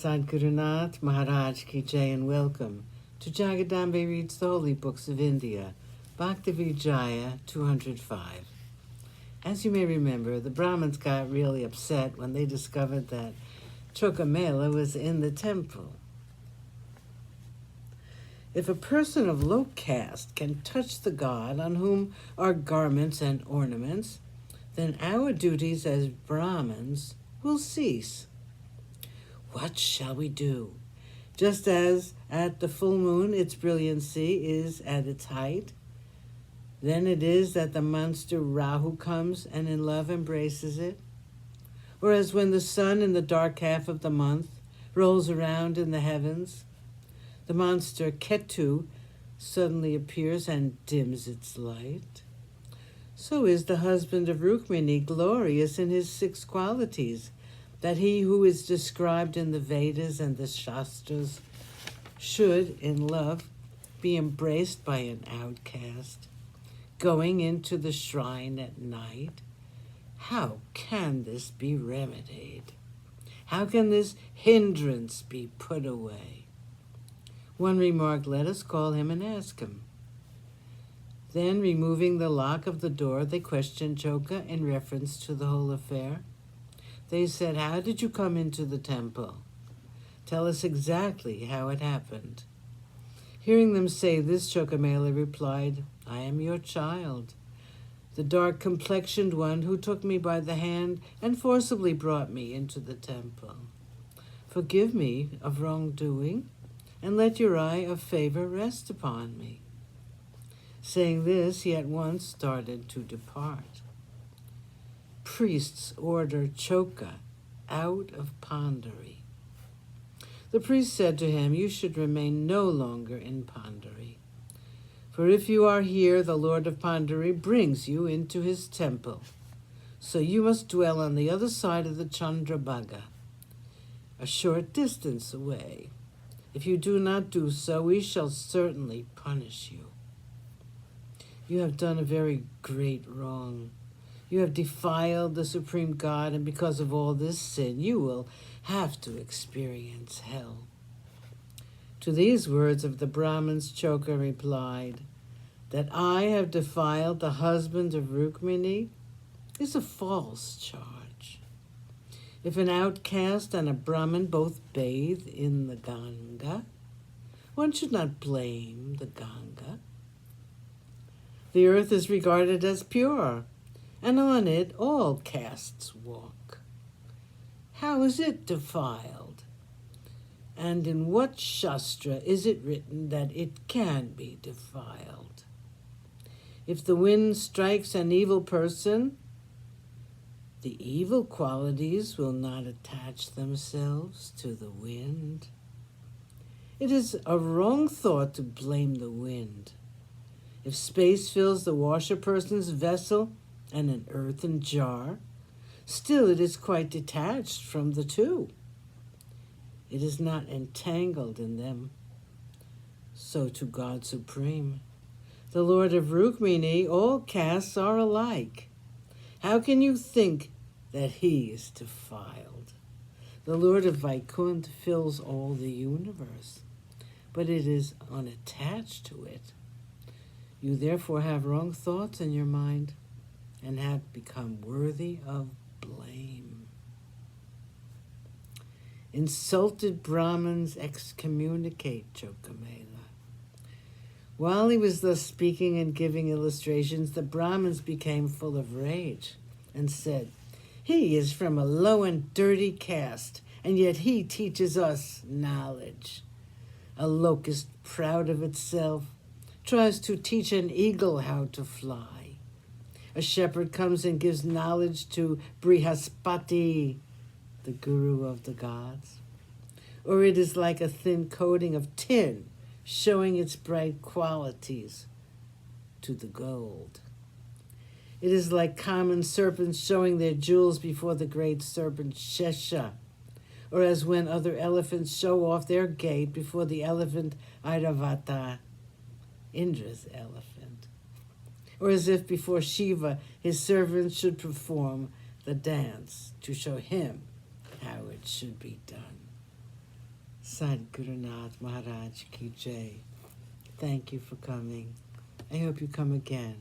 Sadgurunath Maharaj Ki Jai, and welcome to Jagadambe Reads the Holy Books of India, Bhaktavijaya205. As you may remember, the Brahmins got really upset when they discovered that Chokamela was in the temple. If a person of low caste can touch the god on whom are garments and ornaments, then our duties as Brahmins will cease. What shall we do? Just as at the full moon its brilliancy is at its height, then it is that the monster Rahu comes and in love embraces it. Or as when the sun in the dark half of the month rolls around in the heavens, the monster Ketu suddenly appears and dims its light. So is the husband of Rukmini glorious in his 6 qualities, that he who is described in the Vedas and the Shastras should, in love, be embraced by an outcast, going into the shrine at night. How can this be remedied? How can this hindrance be put away? One remarked, "Let us call him and ask him." Then, removing the lock of the door, they questioned Choka in reference to the whole affair. They said, "How did you come into the temple? Tell us exactly how it happened." Hearing them say this, Chokamela replied, "I am your child, the dark-complexioned one who took me by the hand and forcibly brought me into the temple. Forgive me of wrongdoing, and let your eye of favor rest upon me." Saying this, he at once started to depart. Priests order Choka out of Pandari. The priest said to him, "You should remain no longer in Pandari. For if you are here, the Lord of Pandari brings you into his temple. So you must dwell on the other side of the Chandrabhaga, a short distance away. If you do not do so, we shall certainly punish you. You have done a very great wrong. You have defiled the Supreme God, and because of all this sin, you will have to experience hell." To these words of the Brahmins, Choka replied, "That I have defiled the husband of Rukmini is a false charge. If an outcast and a Brahmin both bathe in the Ganga, one should not blame the Ganga. The earth is regarded as pure, and on it all castes walk. How is it defiled? And in what Shastra is it written that it can be defiled? If the wind strikes an evil person, the evil qualities will not attach themselves to the wind. It is a wrong thought to blame the wind. If space fills the washer person's vessel and an earthen jar, still it is quite detached from the two. It is not entangled in them. So to God Supreme, the Lord of Rukmini, all castes are alike. How can you think that he is defiled? The Lord of Vaikuntha fills all the universe, but it is unattached to it. You therefore have wrong thoughts in your mind and have become worthy of blame." Insulted Brahmins excommunicate Chokamela. While he was thus speaking and giving illustrations, the Brahmins became full of rage and said, "He is from a low and dirty caste, and yet he teaches us knowledge. A locust proud of itself tries to teach an eagle how to fly. A shepherd comes and gives knowledge to Brihaspati, the guru of the gods. Or it is like a thin coating of tin showing its bright qualities to the gold. It is like common serpents showing their jewels before the great serpent Shesha, or as when other elephants show off their gait before the elephant Airavata, Indra's elephant. Or as if before Shiva his servants should perform the dance to show him how it should be done. Sadgurunath Maharaj Ki Jai. Thank you for coming. I hope you come again.